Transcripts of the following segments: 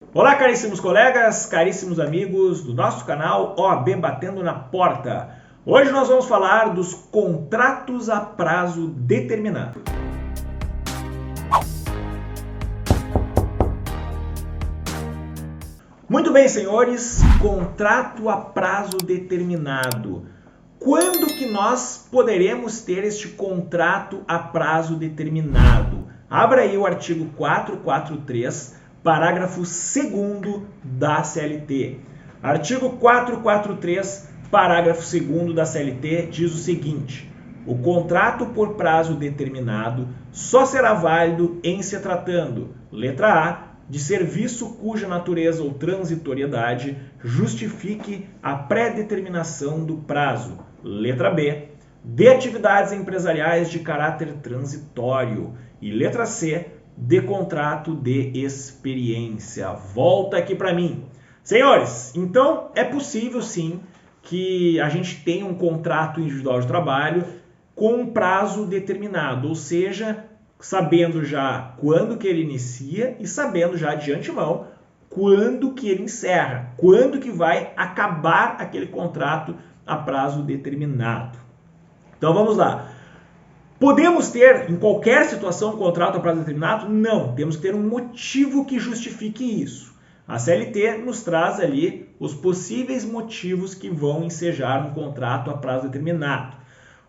Olá, caríssimos colegas, caríssimos amigos do nosso canal OAB Batendo na Porta. Hoje nós vamos falar dos contratos a prazo determinado. Muito bem, senhores, contrato a prazo determinado. Quando que nós poderemos ter este contrato a prazo determinado? Abra aí o artigo 443, parágrafo 2º da CLT. Artigo 443, parágrafo 2º da CLT diz o seguinte: o contrato por prazo determinado só será válido em se tratando, letra A, de serviço cuja natureza ou transitoriedade justifique a pré-determinação do prazo, letra B, de atividades empresariais de caráter transitório e letra C, de contrato de experiência. Volta aqui para mim. Senhores, então é possível sim que a gente tenha um contrato individual de trabalho com um prazo determinado, ou seja, sabendo já quando que ele inicia e sabendo já de antemão quando que ele encerra, quando que vai acabar aquele contrato a prazo determinado. Então vamos lá. Podemos ter, em qualquer situação, um contrato a prazo determinado? Não, temos que ter um motivo que justifique isso. A CLT nos traz ali os possíveis motivos que vão ensejar um contrato a prazo determinado.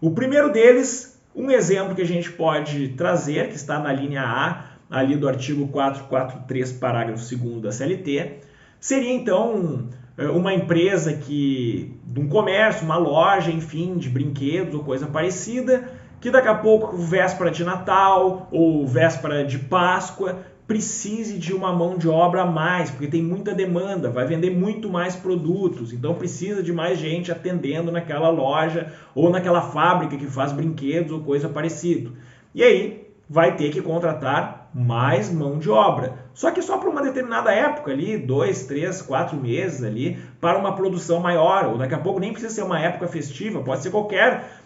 O primeiro deles, um exemplo que a gente pode trazer, que está na linha A, ali do artigo 443, parágrafo 2º da CLT, seria então uma empresa de um comércio, uma loja, enfim, de brinquedos ou coisa parecida, que daqui a pouco, véspera de Natal ou véspera de Páscoa, precise de uma mão de obra a mais, porque tem muita demanda, vai vender muito mais produtos, então precisa de mais gente atendendo naquela loja ou naquela fábrica que faz brinquedos ou coisa parecida. E aí vai ter que contratar mais mão de obra. Só que só para uma determinada época ali, 2, 3, 4 meses ali, para uma produção maior, ou daqui a pouco nem precisa ser uma época festiva, pode ser qualquer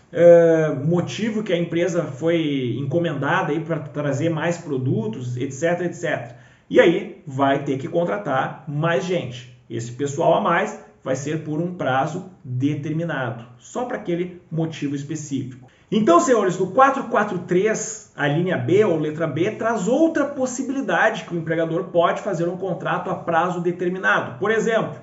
motivo que a empresa foi encomendada aí para trazer mais produtos, etc, etc. E aí vai ter que contratar mais gente. Esse pessoal a mais vai ser por um prazo determinado, só para aquele motivo específico. Então, senhores, do 443, a linha B ou letra B traz outra possibilidade que o empregador pode fazer um contrato a prazo determinado. Por exemplo,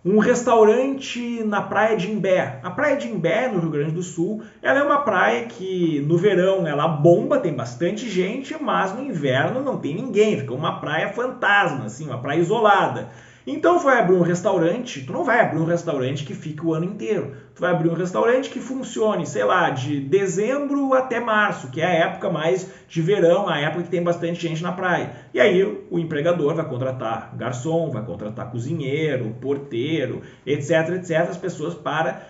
um restaurante na praia de Imbé. A praia de Imbé, no Rio Grande do Sul, ela é uma praia que no verão ela bomba, tem bastante gente, mas no inverno não tem ninguém, fica uma praia fantasma, assim, uma praia isolada. Então vai abrir um restaurante, tu não vai abrir um restaurante que fique o ano inteiro. Tu vai abrir um restaurante que funcione, sei lá, de dezembro até março, que é a época mais de verão, a época que tem bastante gente na praia. E aí o empregador vai contratar garçom, vai contratar cozinheiro, porteiro, etc, etc, as pessoas para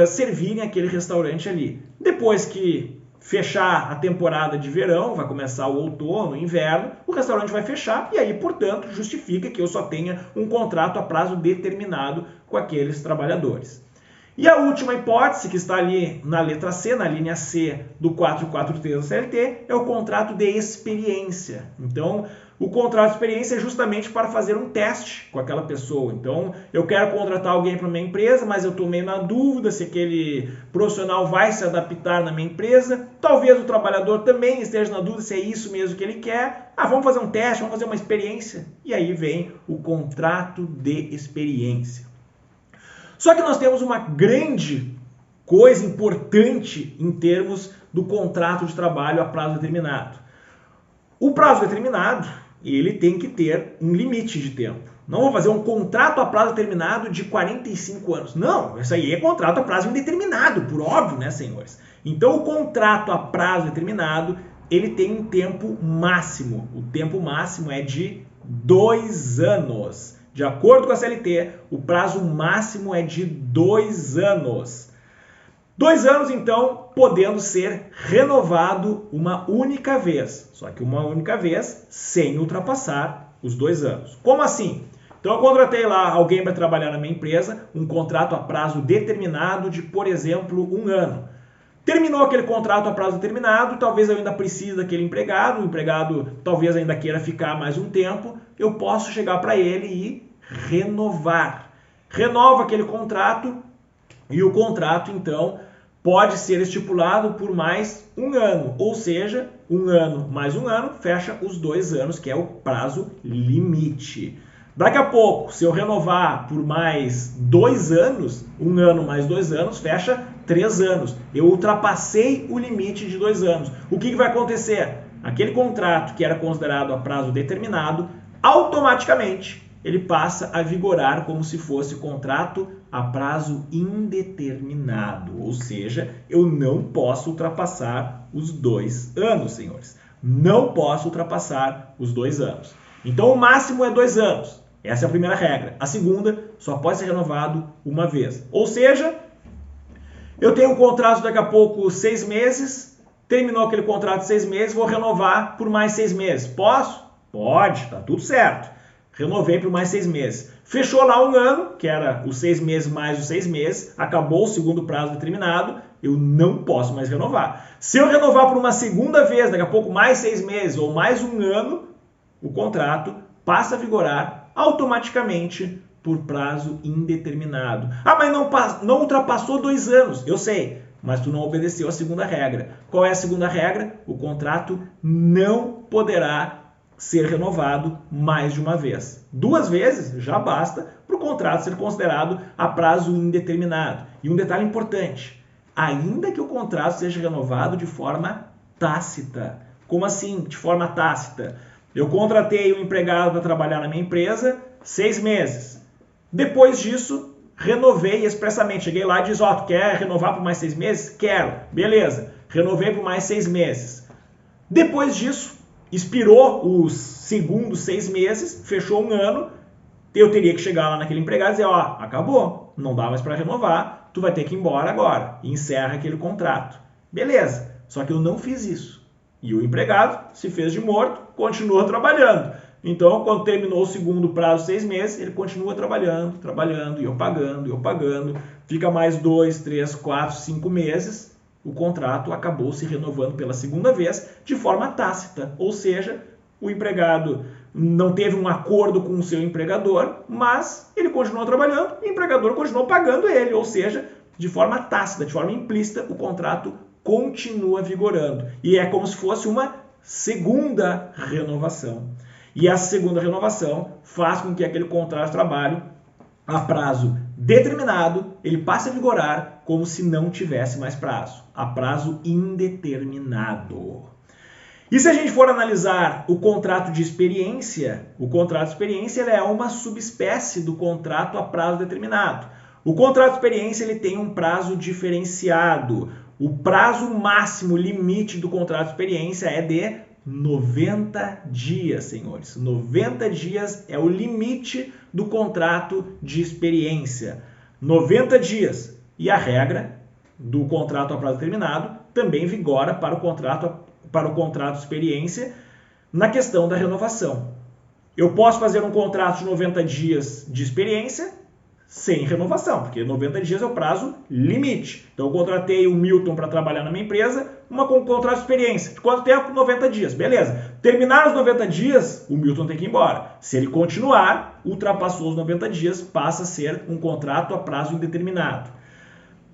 servirem aquele restaurante ali. Depois que fechar a temporada de verão, vai começar o outono, o inverno, o restaurante vai fechar e aí, portanto, justifica que eu só tenha um contrato a prazo determinado com aqueles trabalhadores. E a última hipótese, que está ali na letra C, na linha C do 443 da CLT, é o contrato de experiência. Então, o contrato de experiência é justamente para fazer um teste com aquela pessoa. Então, eu quero contratar alguém para minha empresa, mas eu estou meio na dúvida se aquele profissional vai se adaptar na minha empresa. Talvez o trabalhador também esteja na dúvida se é isso mesmo que ele quer. Vamos fazer um teste, vamos fazer uma experiência. E aí vem o contrato de experiência. Só que nós temos uma grande coisa importante em termos do contrato de trabalho a prazo determinado. O prazo determinado, ele tem que ter um limite de tempo. Não vou fazer um contrato a prazo determinado de 45 anos. Não, isso aí é contrato a prazo indeterminado, por óbvio, né, senhores? Então, o contrato a prazo determinado, ele tem um tempo máximo. O tempo máximo é de 2 anos. De acordo com a CLT, o prazo máximo é de 2 anos. 2 anos, então, podendo ser renovado uma única vez. Só que uma única vez sem ultrapassar os 2 anos. Como assim? Então, eu contratei lá alguém para trabalhar na minha empresa, um contrato a prazo determinado de, por exemplo, 1 ano. Terminou aquele contrato a prazo determinado, talvez eu ainda precise daquele empregado, o empregado talvez ainda queira ficar mais um tempo, eu posso chegar para ele e renovar. Renova aquele contrato e o contrato, então, pode ser estipulado por mais um ano, ou seja, um ano mais um ano fecha os 2 anos, que é o prazo limite. Daqui a pouco, se eu renovar por mais 2 anos, um ano mais 2 anos, fecha 3 anos. Eu ultrapassei o limite de 2 anos. O que vai acontecer? Aquele contrato que era considerado a prazo determinado, automaticamente ele passa a vigorar como se fosse contrato a prazo indeterminado. Ou seja, eu não posso ultrapassar os 2 anos, senhores. Não posso ultrapassar os 2 anos. Então, o máximo é 2 anos. Essa é a primeira regra. A segunda, só pode ser renovado uma vez. Ou seja, eu tenho um contrato daqui a pouco 6 meses, terminou aquele contrato de 6 meses, vou renovar por mais 6 meses. Posso? Pode, tá tudo certo. Renovei por mais 6 meses. Fechou lá um ano, que era os 6 meses mais os 6 meses, acabou o segundo prazo determinado, eu não posso mais renovar. Se eu renovar por uma segunda vez, daqui a pouco mais 6 meses ou mais um ano, o contrato passa a vigorar automaticamente por prazo indeterminado. Ah, mas não ultrapassou 2 anos. Eu sei, mas tu não obedeceu a segunda regra. Qual é a segunda regra? O contrato não poderá ser renovado mais de uma vez. 2 vezes já basta para o contrato ser considerado a prazo indeterminado. E um detalhe importante, ainda que o contrato seja renovado de forma tácita. Como assim, de forma tácita? Eu contratei um empregado para trabalhar na minha empresa 6 meses. Depois disso, renovei expressamente. Cheguei lá e disse, tu quer renovar por mais 6 meses? Quero. Beleza. Renovei por mais 6 meses. Depois disso, expirou os segundos 6 meses, fechou um ano, eu teria que chegar lá naquele empregado e dizer, acabou, não dá mais para renovar, tu vai ter que ir embora agora. E encerra aquele contrato. Beleza. Só que eu não fiz isso. E o empregado se fez de morto, continua trabalhando. Então, quando terminou o segundo prazo, 6 meses, ele continua trabalhando, e eu pagando. Fica mais 2, 3, 4, 5 meses. O contrato acabou se renovando pela segunda vez de forma tácita. Ou seja, o empregado não teve um acordo com o seu empregador, mas ele continuou trabalhando e o empregador continuou pagando ele. Ou seja, de forma tácita, de forma implícita, o contrato continua vigorando. E é como se fosse uma segunda renovação. E essa segunda renovação faz com que aquele contrato de trabalho a prazo determinado, ele passe a vigorar como se não tivesse mais prazo, a prazo indeterminado. E se a gente for analisar o contrato de experiência, o contrato de experiência ele é uma subespécie do contrato a prazo determinado. O contrato de experiência ele tem um prazo diferenciado. O prazo máximo limite do contrato de experiência é de 90 dias, senhores. 90 dias é o limite do contrato de experiência. 90 dias. E a regra do contrato a prazo determinado também vigora para o contrato de experiência na questão da renovação. Eu posso fazer um contrato de 90 dias de experiência sem renovação, porque 90 dias é o prazo limite. Então eu contratei o Milton para trabalhar na minha empresa, com um contrato de experiência. De quanto tempo? 90 dias. Beleza. Terminar os 90 dias, o Milton tem que ir embora. Se ele continuar, ultrapassou os 90 dias, passa a ser um contrato a prazo indeterminado.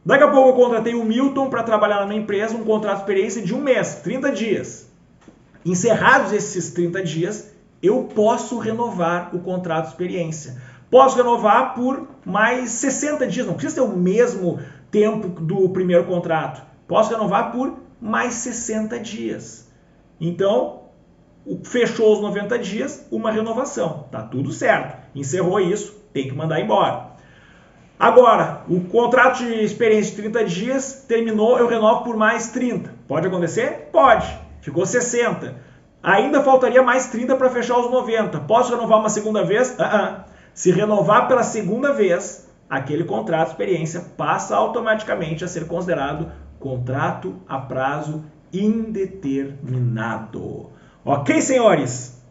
Daqui a pouco eu contratei o Milton para trabalhar na minha empresa, um contrato de experiência de 1 mês, 30 dias. Encerrados esses 30 dias, eu posso renovar o contrato de experiência. Posso renovar por mais 60 dias, não precisa ter o mesmo tempo do primeiro contrato. Posso renovar por mais 60 dias. Então, fechou os 90 dias, uma renovação. Tá tudo certo. Encerrou isso, tem que mandar embora. Agora, o contrato de experiência de 30 dias terminou, eu renovo por mais 30. Pode acontecer? Pode. Ficou 60. Ainda faltaria mais 30 para fechar os 90. Posso renovar uma segunda vez? Se renovar pela segunda vez, aquele contrato de experiência passa automaticamente a ser considerado contrato a prazo indeterminado. Ok, senhores?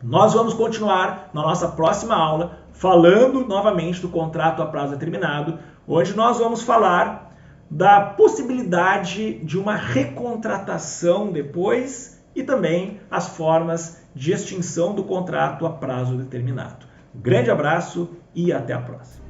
Nós vamos continuar na nossa próxima aula falando novamente do contrato a prazo determinado, onde nós vamos falar da possibilidade de uma recontratação depois e também as formas de extinção do contrato a prazo determinado. Um grande abraço e até a próxima.